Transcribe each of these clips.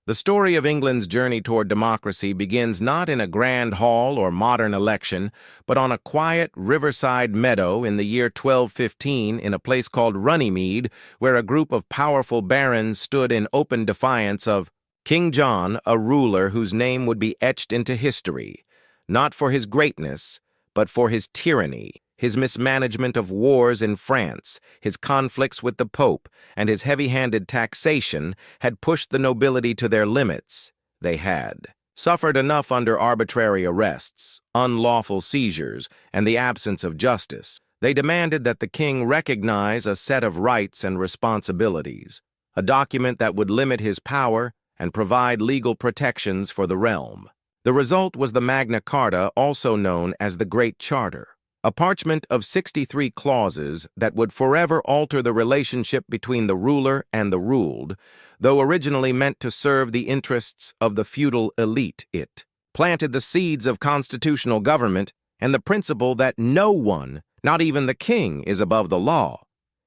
The story of England's journey toward democracy begins not in a grand hall or modern election, but on a quiet riverside meadow in the year 1215 in a place called Runnymede, where a group of powerful barons stood in open defiance of King John, a ruler whose name would be etched into history, not for his greatness, but for his tyranny, his mismanagement of wars in France, his conflicts with the Pope, and his heavy-handed taxation had pushed the nobility to their limits. They had suffered enough under arbitrary arrests, unlawful seizures, and the absence of justice. They demanded that the king recognize a set of rights and responsibilities, a document that would limit his power and provide legal protections for the realm. The result was the Magna Carta, also known as the Great Charter, a parchment of 63 clauses that would forever alter the relationship between the ruler and the ruled, though originally meant to serve the interests of the feudal elite. It planted the seeds of constitutional government and the principle that no one, not even the king, is above the law.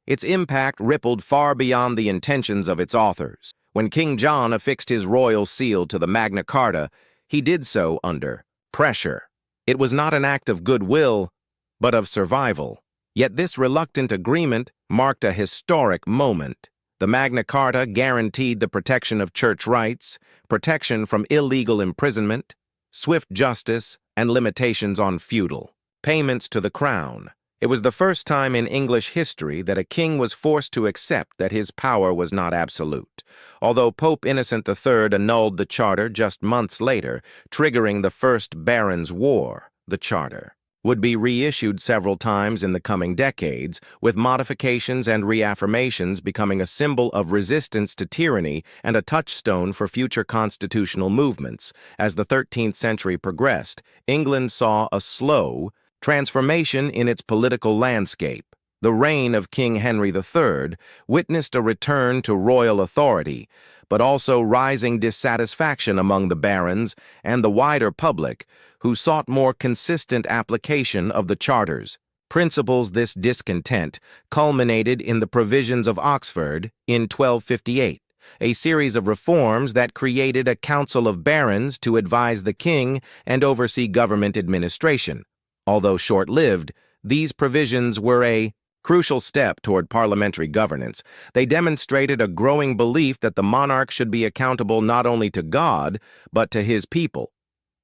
Its impact rippled far beyond the intentions of its authors. When King John affixed his royal seal to the Magna Carta, he did so under pressure. It was not an act of goodwill, but of survival. Yet this reluctant agreement marked a historic moment. The Magna Carta guaranteed the protection of church rights, protection from illegal imprisonment, swift justice, and limitations on feudal payments to the crown. It was the first time in English history that a king was forced to accept that his power was not absolute, although Pope Innocent III annulled the charter just months later, triggering the First Barons' War. The charter would be reissued several times in the coming decades, with modifications and reaffirmations becoming a symbol of resistance to tyranny and a touchstone for future constitutional movements. As the 13th century progressed, England saw a slow transformation in its political landscape. The reign of King Henry III witnessed a return to royal authority, but also rising dissatisfaction among the barons and the wider public, who sought more consistent application of the charter's principles. This discontent culminated in the Provisions of Oxford in 1258, a series of reforms that created a council of barons to advise the king and oversee government administration. Although short-lived, these provisions were a crucial step toward parliamentary governance. They demonstrated a growing belief that the monarch should be accountable not only to God, but to his people.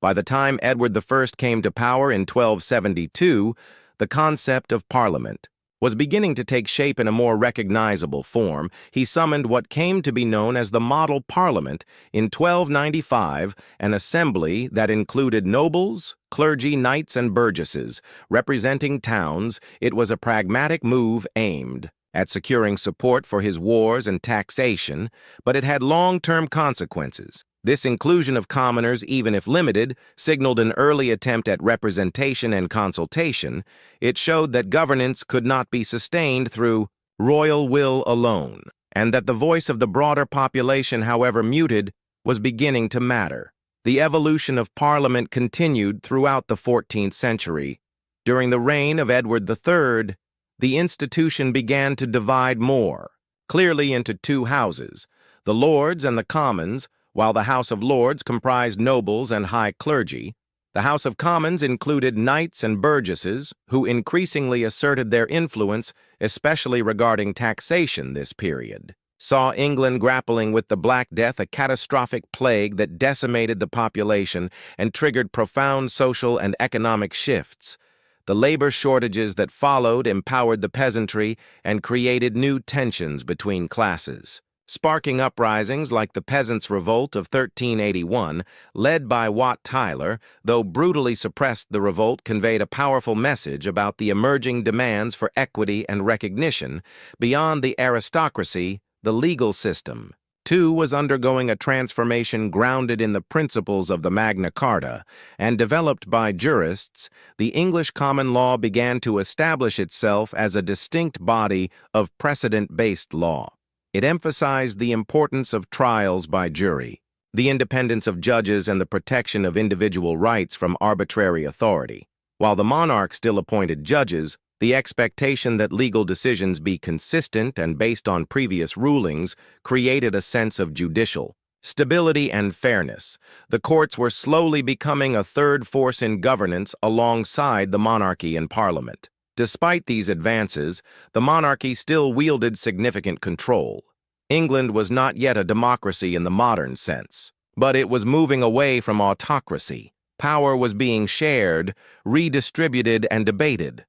By the time Edward I came to power in 1272, the concept of parliament was beginning to take shape in a more recognizable form. He summoned what came to be known as the Model Parliament in 1295, an assembly that included nobles, clergy, knights, and burgesses, representing towns. It was a pragmatic move aimed at securing support for his wars and taxation, but it had long-term consequences. This inclusion of commoners, even if limited, signaled an early attempt at representation and consultation. It showed that governance could not be sustained through royal will alone, and that the voice of the broader population, however muted, was beginning to matter. The evolution of Parliament continued throughout the 14th century. During the reign of Edward III, the institution began to divide more clearly into two houses, the Lords and the Commons. While the House of Lords comprised nobles and high clergy, the House of Commons included knights and burgesses who increasingly asserted their influence, especially regarding taxation. This period saw England grappling with the Black Death, a catastrophic plague that decimated the population and triggered profound social and economic shifts. The labor shortages that followed empowered the peasantry and created new tensions between classes, sparking uprisings like the Peasants' Revolt of 1381, led by Wat Tyler. Though brutally suppressed, the revolt conveyed a powerful message about the emerging demands for equity and recognition. Beyond the aristocracy, the legal system, too, was undergoing a transformation grounded in the principles of the Magna Carta, and developed by jurists. The English common law began to establish itself as a distinct body of precedent-based law. It emphasized the importance of trials by jury, the independence of judges, and the protection of individual rights from arbitrary authority. While the monarch still appointed judges, the expectation that legal decisions be consistent and based on previous rulings created a sense of judicial Stability and fairness. The courts were slowly becoming a third force in governance alongside the monarchy and parliament. Despite these advances, the monarchy still wielded significant control. England was not yet a democracy in the modern sense, but it was moving away from autocracy. Power was being shared, redistributed, and debated.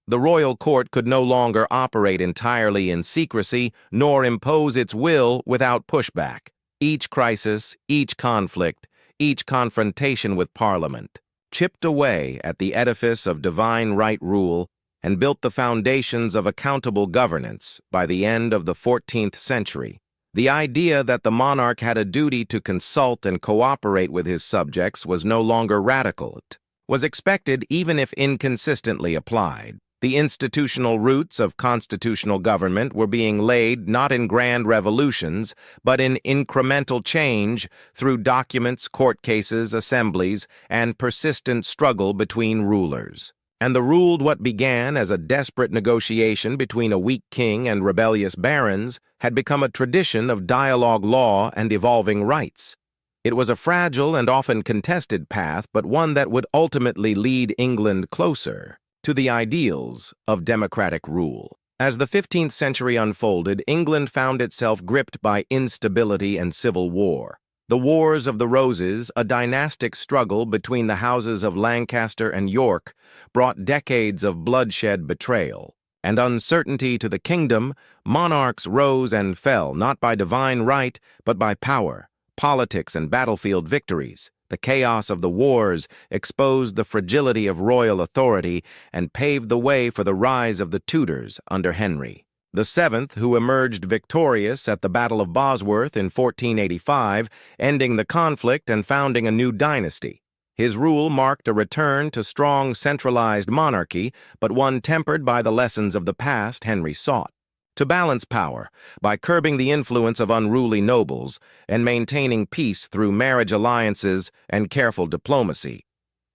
The royal court could no longer operate entirely in secrecy, nor impose its will without pushback. Each crisis, each conflict, each confrontation with Parliament chipped away at the edifice of divine right rule and built the foundations of accountable governance. By the end of the 14th century, the idea that the monarch had a duty to consult and cooperate with his subjects was no longer radical. It was expected even if inconsistently applied. The institutional roots of constitutional government were being laid not in grand revolutions, but in incremental change through documents, court cases, assemblies, and persistent struggle between rulers. And the ruled what began as a desperate negotiation between a weak king and rebellious barons had become a tradition of dialogue law and evolving rights. It was a fragile and often contested path, but one that would ultimately lead England closer to the ideals of democratic rule. As the 15th century unfolded, England found itself gripped by instability and civil war. The Wars of the Roses, a dynastic struggle between the houses of Lancaster and York, brought decades of bloodshed, betrayal, and uncertainty to the kingdom. Monarchs rose and fell, not by divine right, but by power, politics, and battlefield victories. The chaos of the wars exposed the fragility of royal authority and paved the way for the rise of the Tudors under Henry VII, who emerged victorious at the Battle of Bosworth in 1485, ending the conflict and founding a new dynasty. His rule marked a return to strong centralized monarchy, but one tempered by the lessons of the past Henry sought to balance power by curbing the influence of unruly nobles and maintaining peace through marriage alliances and careful diplomacy.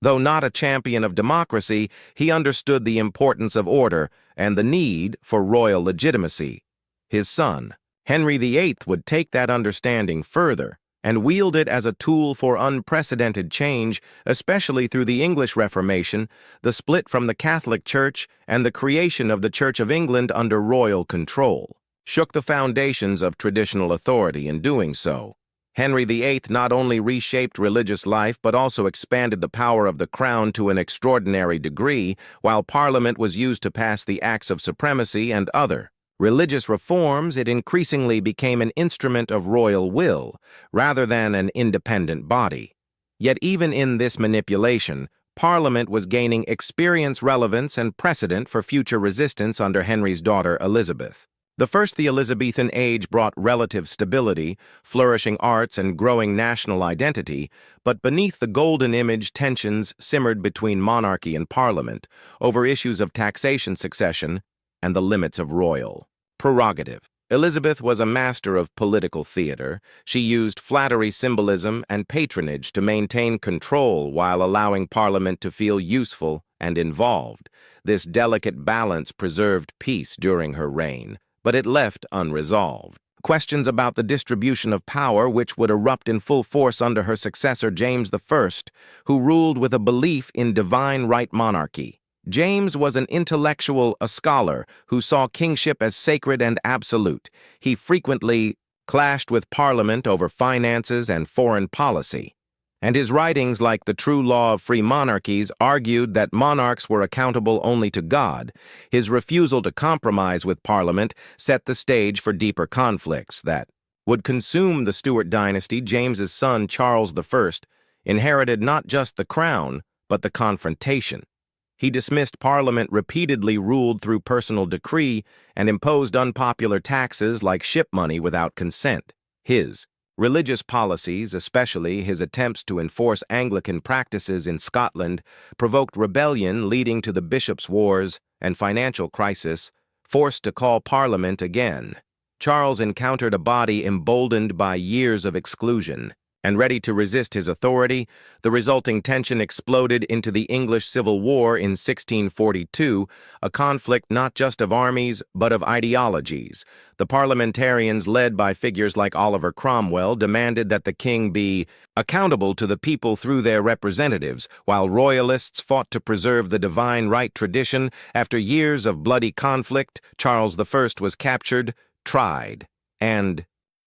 Though not a champion of democracy, he understood the importance of order and the need for royal legitimacy. His son, Henry VIII, would take that understanding further and wield it as a tool for unprecedented change, especially through the English Reformation, the split from the Catholic Church, and the creation of the Church of England under royal control. Shook the foundations of traditional authority in doing so. Henry VIII not only reshaped religious life but also expanded the power of the crown to an extraordinary degree, while Parliament was used to pass the Acts of Supremacy and other religious reforms. It increasingly became an instrument of royal will, rather than an independent body. Yet even in this manipulation, Parliament was gaining experience, relevance, and precedent for future resistance under Henry's daughter Elizabeth. The Elizabethan age brought relative stability, flourishing arts, and growing national identity, but beneath the golden image, tensions simmered between monarchy and Parliament over issues of taxation, succession, and the limits of royal prerogative. Elizabeth was a master of political theater. She used flattery, symbolism, and patronage to maintain control while allowing Parliament to feel useful and involved. This delicate balance preserved peace during her reign, but it left unresolved questions about the distribution of power, which would erupt in full force under her successor James I, who ruled with a belief in divine right monarchy. James was an intellectual, a scholar, who saw kingship as sacred and absolute. He frequently clashed with Parliament over finances and foreign policy, and his writings, like The True Law of Free Monarchies, argued that monarchs were accountable only to God. His refusal to compromise with Parliament set the stage for deeper conflicts that would consume the Stuart dynasty. James's son, Charles I, inherited not just the crown, but the confrontation. He dismissed Parliament, repeatedly ruled through personal decree, and imposed unpopular taxes like ship money without consent. His religious policies, especially his attempts to enforce Anglican practices in Scotland, provoked rebellion, leading to the bishops' wars and financial crisis. Forced to call Parliament again, Charles encountered a body emboldened by years of exclusion and ready to resist his authority, the resulting tension exploded into the English Civil War in 1642, a conflict not just of armies, but of ideologies. The parliamentarians, led by figures like Oliver Cromwell, demanded that the king be accountable to the people through their representatives, while royalists fought to preserve the divine right tradition. After years of bloody conflict, Charles I was captured, tried, and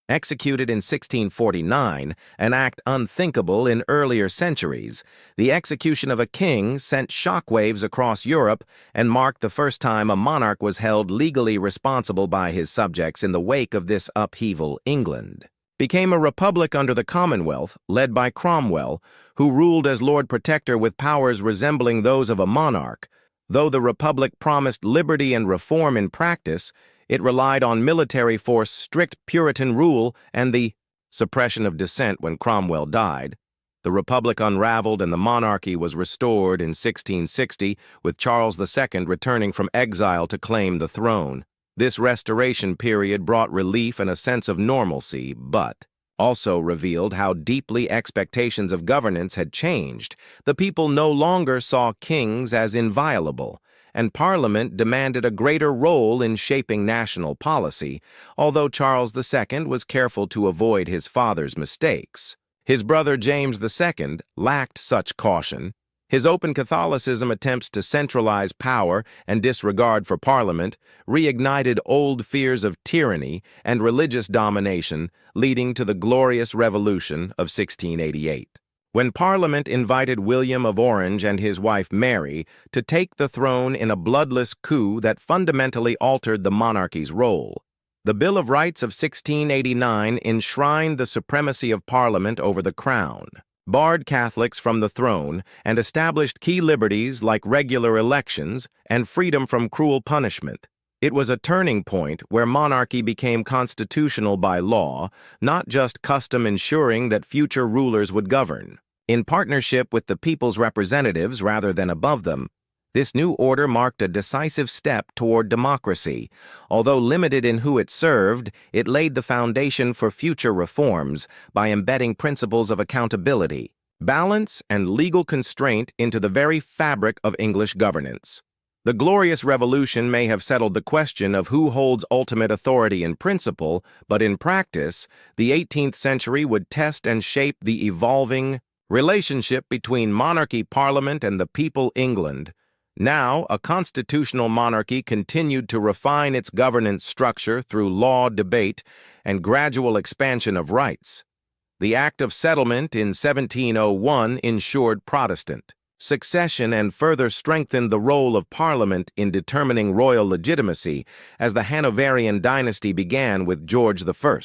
executed in 1649, an act unthinkable in earlier centuries. The execution of a king sent shockwaves across Europe and marked the first time a monarch was held legally responsible by his subjects. In the wake of this upheaval, England became a republic under the Commonwealth, led by Cromwell, who ruled as Lord Protector with powers resembling those of a monarch. Though the republic promised liberty and reform in practice, it relied on military force, strict Puritan rule, and the suppression of dissent when Cromwell died. The republic unraveled and the monarchy was restored in 1660, with Charles II returning from exile to claim the throne. This restoration period brought relief and a sense of normalcy, but also revealed how deeply expectations of governance had changed. The people no longer saw kings as inviolable, and Parliament demanded a greater role in shaping national policy, although Charles II was careful to avoid his father's mistakes. His brother James II lacked such caution. His open Catholicism, attempts to centralize power, and disregard for Parliament reignited old fears of tyranny and religious domination, leading to the Glorious Revolution of 1688. When Parliament invited William of Orange and his wife Mary to take the throne in a bloodless coup that fundamentally altered the monarchy's role. The Bill of Rights of 1689 enshrined the supremacy of Parliament over the crown, barred Catholics from the throne, and established key liberties like regular elections and freedom from cruel punishment. It was a turning point where monarchy became constitutional by law, not just custom, ensuring that future rulers would govern in partnership with the people's representatives rather than above them. This new order marked a decisive step toward democracy. Although limited in who it served, it laid the foundation for future reforms by embedding principles of accountability, balance, and legal constraint into the very fabric of English governance. The Glorious Revolution may have settled the question of who holds ultimate authority in principle, but in practice, the 18th century would test and shape the evolving relationship between monarchy, Parliament, and the people. England, now a constitutional monarchy, continued to refine its governance structure through law, debate, and gradual expansion of rights. The Act of Settlement in 1701 ensured Protestant succession and further strengthened the role of Parliament in determining royal legitimacy as the Hanoverian dynasty began with George I.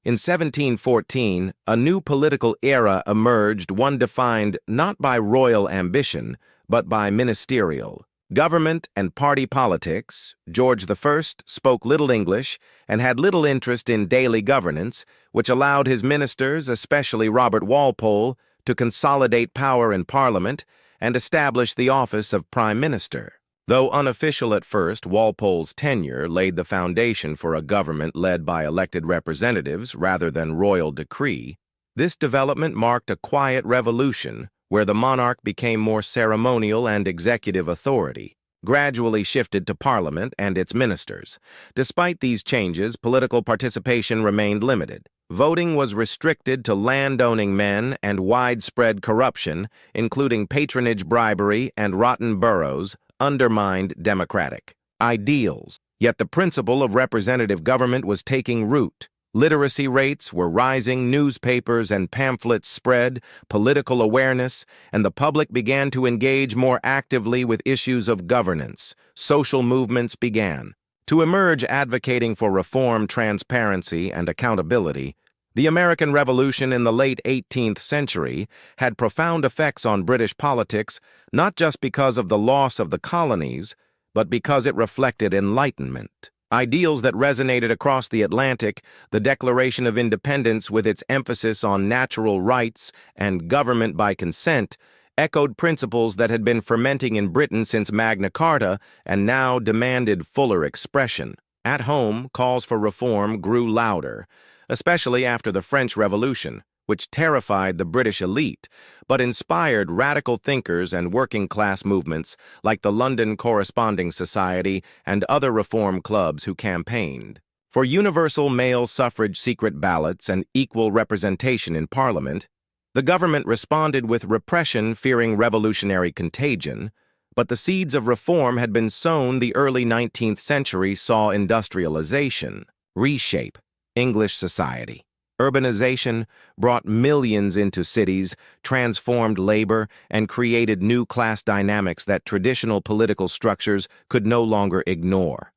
In 1714, a new political era emerged, one defined not by royal ambition, but by ministerial government and party politics. George I spoke little English and had little interest in daily governance, which allowed his ministers, especially Robert Walpole, to consolidate power in Parliament and establish the office of Prime Minister. Though unofficial at first, Walpole's tenure laid the foundation for a government led by elected representatives rather than royal decree. This development marked a quiet revolution where the monarch became more ceremonial and executive authority, gradually shifted to Parliament and its ministers. Despite these changes, political participation remained limited. Voting was restricted to land-owning men, and widespread corruption, including patronage, bribery, and rotten boroughs, undermined democratic ideals. Yet the principle of representative government was taking root. Literacy rates were rising, newspapers and pamphlets spread, political awareness, and the public began to engage more actively with issues of governance. Social movements began to emerge, advocating for reform, transparency, and accountability. The American Revolution in the late 18th century had profound effects on British politics, not just because of the loss of the colonies, but because it reflected Enlightenment ideals that resonated across the Atlantic. The Declaration of Independence, with its emphasis on natural rights and government by consent, echoed principles that had been fermenting in Britain since Magna Carta and now demanded fuller expression. At home, calls for reform grew louder, especially after the French Revolution, which terrified the British elite, but inspired radical thinkers and working-class movements like the London Corresponding Society and other reform clubs who campaigned for universal male suffrage secret ballots and equal representation in Parliament. The government responded with repression fearing revolutionary contagion, but the seeds of reform had been sown. The early 19th century saw industrialization reshape English society. Urbanization brought millions into cities, transformed labor, and created new class dynamics that traditional political structures could no longer ignore.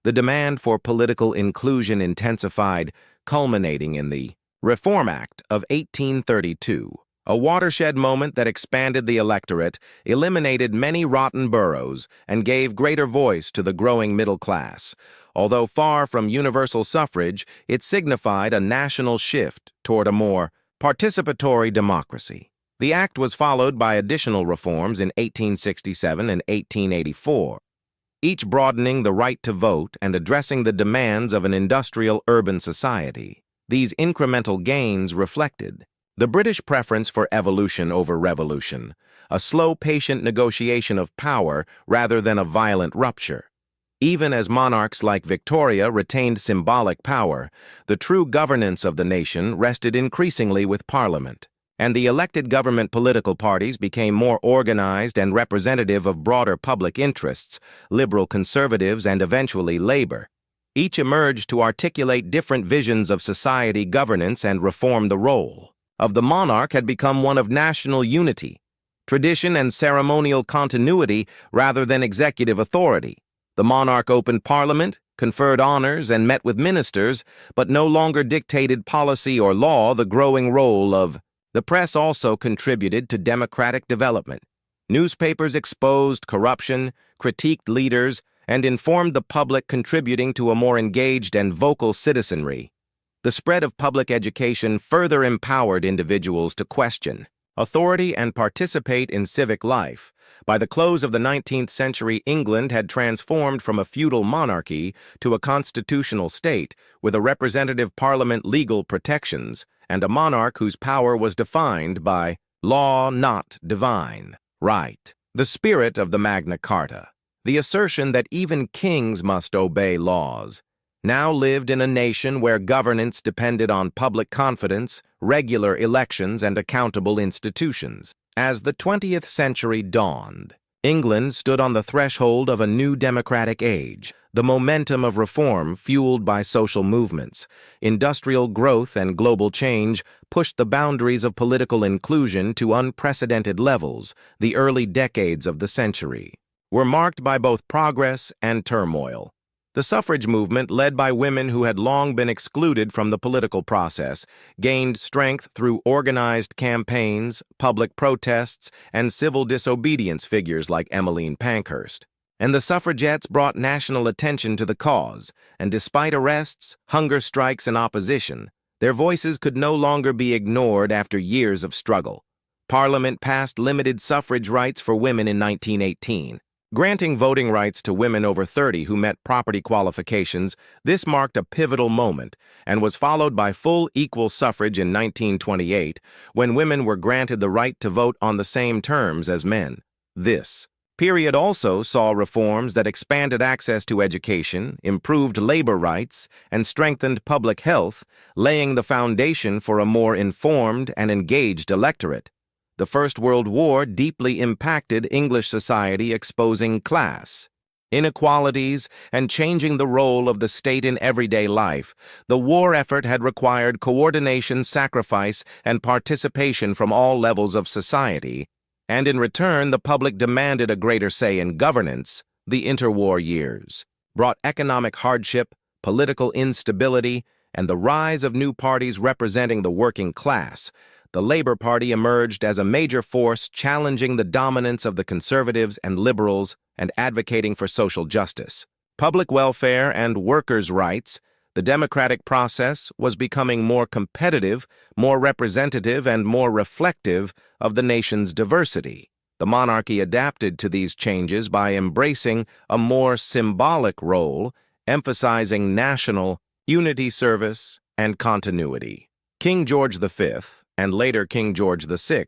The demand for political inclusion intensified, culminating in the Reform Act of 1832, a watershed moment that expanded the electorate, eliminated many rotten boroughs, and gave greater voice to the growing middle class. Although far from universal suffrage, it signified a national shift toward a more participatory democracy. The act was followed by additional reforms in 1867 and 1884, each broadening the right to vote and addressing the demands of an industrial urban society. These incremental gains reflected the British preference for evolution over revolution, a slow, patient negotiation of power rather than a violent rupture. Even as monarchs like Victoria retained symbolic power, the true governance of the nation rested increasingly with Parliament, and the elected government political parties became more organized and representative of broader public interests, liberal conservatives, and eventually labor. Each emerged to articulate different visions of society governance and reform. The role of the monarch had become one of national unity, tradition, and ceremonial continuity rather than executive authority. The monarch opened Parliament, conferred honors, and met with ministers, but no longer dictated policy or law. The growing role of the press also contributed to democratic development. Newspapers exposed corruption, critiqued leaders, and informed the public, contributing to a more engaged and vocal citizenry. The spread of public education further empowered individuals to question authority and participate in civic life. By the close of the 19th century, England had transformed from a feudal monarchy to a constitutional state with a representative parliament, legal protections, and a monarch whose power was defined by law, not divine right. The spirit of the Magna Carta, the assertion that even kings must obey laws, now lived in a nation where governance depended on public confidence, regular elections, and accountable institutions. As the 20th century dawned, England stood on the threshold of a new democratic age. The momentum of reform, fueled by social movements, industrial growth, and global change, pushed the boundaries of political inclusion to unprecedented levels. The early decades of the century were marked by both progress and turmoil. The suffrage movement, led by women who had long been excluded from the political process, gained strength through organized campaigns, public protests, and civil disobedience. Figures like Emmeline Pankhurst and the suffragettes brought national attention to the cause, and despite arrests, hunger strikes, and opposition, their voices could no longer be ignored after years of struggle. Parliament passed limited suffrage rights for women in 1918. Granting voting rights to women over 30 who met property qualifications. This marked a pivotal moment and was followed by full equal suffrage in 1928, when women were granted the right to vote on the same terms as men. This period also saw reforms that expanded access to education, improved labor rights, and strengthened public health, laying the foundation for a more informed and engaged electorate. The First World War deeply impacted English society, exposing class inequalities and changing the role of the state in everyday life. The war effort had required coordination, sacrifice, and participation from all levels of society, and in return, the public demanded a greater say in governance. The interwar years brought economic hardship, political instability, and the rise of new parties representing the working class. The Labour Party emerged as a major force, challenging the dominance of the conservatives and liberals and advocating for social justice, public welfare, and workers' rights. The democratic process was becoming more competitive, more representative, and more reflective of the nation's diversity. The monarchy adapted to these changes by embracing a more symbolic role, emphasizing national unity, service, and continuity. King George V, and later King George VI,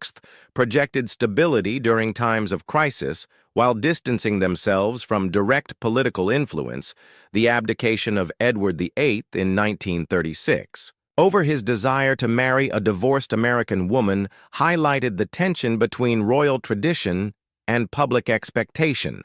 projected stability during times of crisis while distancing themselves from direct political influence, the abdication of Edward VIII in 1936. Over his desire to marry a divorced American woman highlighted the tension between royal tradition and public expectation,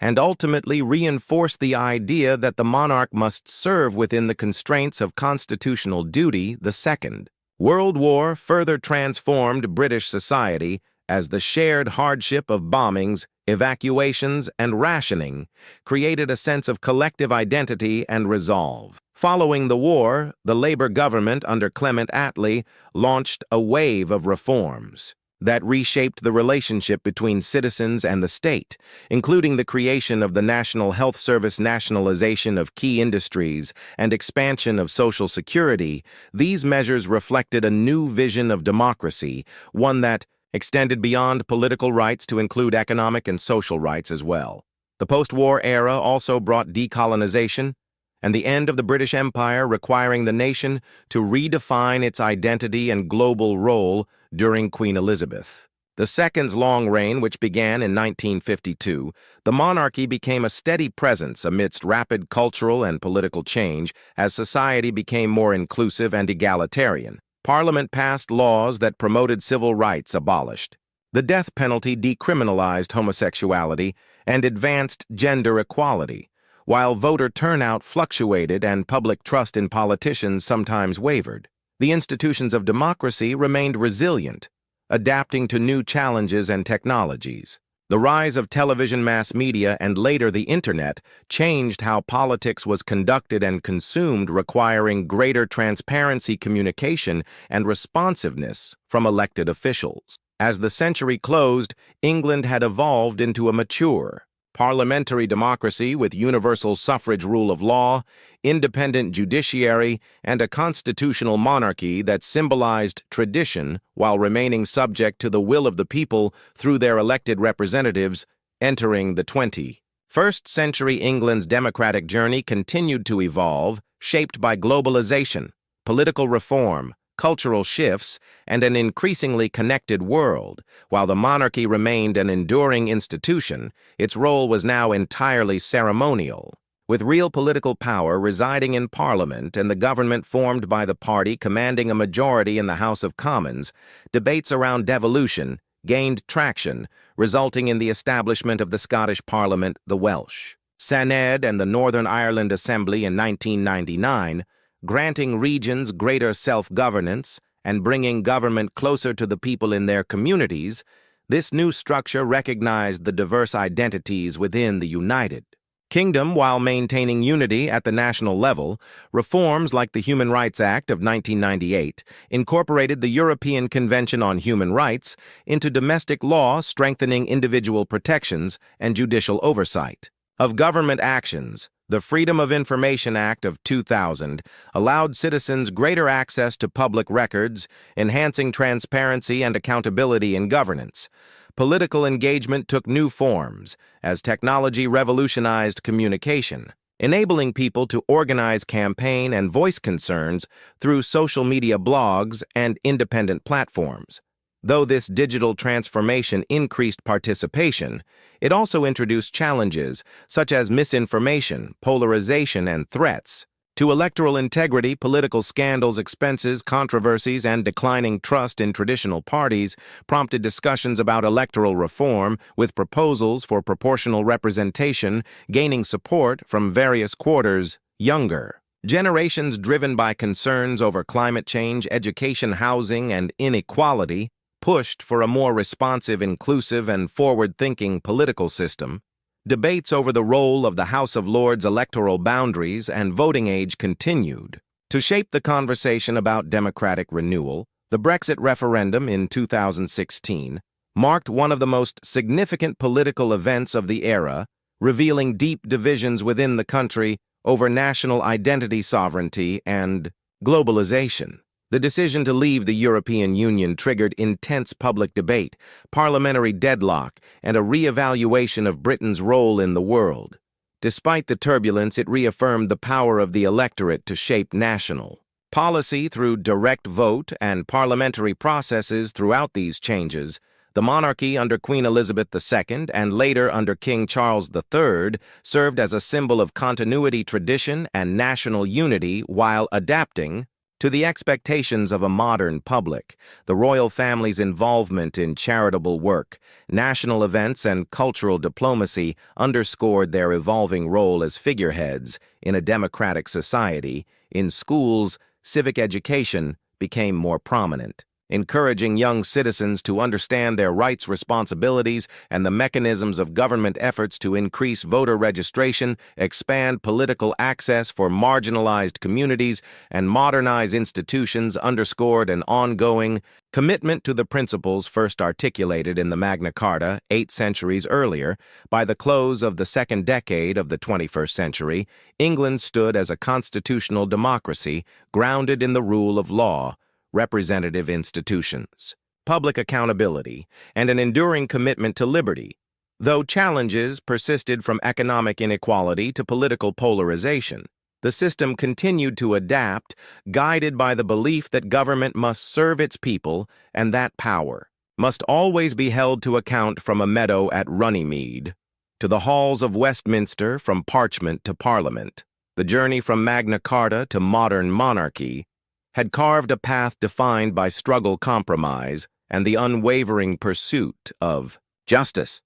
and ultimately reinforced the idea that the monarch must serve within the constraints of constitutional duty. The Second World War further transformed British society as the shared hardship of bombings, evacuations, and rationing created a sense of collective identity and resolve. Following the war, the Labour government under Clement Attlee launched a wave of reforms that reshaped the relationship between citizens and the state, including the creation of the National Health Service, nationalization of key industries, and expansion of Social Security. These measures reflected a new vision of democracy, one that extended beyond political rights to include economic and social rights as well. The post-war era also brought decolonization and the end of the British Empire, requiring the nation to redefine its identity and global role during Queen Elizabeth II's long reign, which began in 1952. The monarchy became a steady presence amidst rapid cultural and political change as society became more inclusive and egalitarian. Parliament passed laws that promoted civil rights, abolished the death penalty, decriminalized homosexuality, and advanced gender equality. While voter turnout fluctuated and public trust in politicians sometimes wavered, the institutions of democracy remained resilient, adapting to new challenges and technologies. The rise of television, mass media, and later the internet changed how politics was conducted and consumed, requiring greater transparency, communication, and responsiveness from elected officials. As the century closed, England had evolved into a mature, parliamentary democracy with universal suffrage, rule of law, independent judiciary, and a constitutional monarchy that symbolized tradition while remaining subject to the will of the people through their elected representatives. Entering the 21st century, England's democratic journey continued to evolve, shaped by globalization, political reform, cultural shifts, and an increasingly connected world. While the monarchy remained an enduring institution, its role was now entirely ceremonial, with real political power residing in Parliament and the government formed by the party commanding a majority in the House of Commons. Debates around devolution gained traction, resulting in the establishment of the Scottish Parliament, the Welsh Senedd, and the Northern Ireland Assembly in 1999, granting regions greater self-governance and bringing government closer to the people in their communities. This new structure recognized the diverse identities within the United Kingdom while maintaining unity at the national level. Reforms like the Human Rights Act of 1998 incorporated the European Convention on Human Rights into domestic law, strengthening individual protections and judicial oversight of government actions. The Freedom of Information Act of 2000 allowed citizens greater access to public records, enhancing transparency and accountability in governance. Political engagement took new forms as technology revolutionized communication, enabling people to organize, campaign, and voice concerns through social media, blogs, and independent platforms. Though this digital transformation increased participation, it also introduced challenges such as misinformation, polarization, and threats to electoral integrity. Political scandals, expenses, controversies, and declining trust in traditional parties prompted discussions about electoral reform, with proposals for proportional representation gaining support from various quarters. Younger generations, driven by concerns over climate change, education, housing, and inequality, pushed for a more responsive, inclusive, and forward-thinking political system. Debates over the role of the House of Lords, electoral boundaries, and voting age continued to shape the conversation about democratic renewal. The Brexit referendum in 2016 marked one of the most significant political events of the era, revealing deep divisions within the country over national identity, sovereignty, and globalization. The decision to leave the European Union triggered intense public debate, parliamentary deadlock, and a re-evaluation of Britain's role in the world. Despite the turbulence, it reaffirmed the power of the electorate to shape national policy through direct vote and parliamentary processes throughout these changes, the monarchy under Queen Elizabeth II and later under King Charles III served as a symbol of continuity, tradition, and national unity while adapting to the expectations of a modern public. The royal family's involvement in charitable work, national events, and cultural diplomacy underscored their evolving role as figureheads in a democratic society. In schools, civic education became more prominent, encouraging young citizens to understand their rights, responsibilities, and the mechanisms of government efforts to increase voter registration, expand political access for marginalized communities, and modernize institutions underscored an ongoing commitment to the principles first articulated in the Magna Carta 8 centuries earlier. By the close of the second decade of the 21st century, England stood as a constitutional democracy grounded in the rule of law, representative institutions, public accountability, and an enduring commitment to liberty. Though challenges persisted from economic inequality to political polarization, the system continued to adapt, guided by the belief that government must serve its people and that power must always be held to account. From a meadow at Runnymede to the halls of Westminster, from parchment to parliament, the journey from Magna Carta to modern monarchy had carved a path defined by struggle, compromise, and the unwavering pursuit of justice.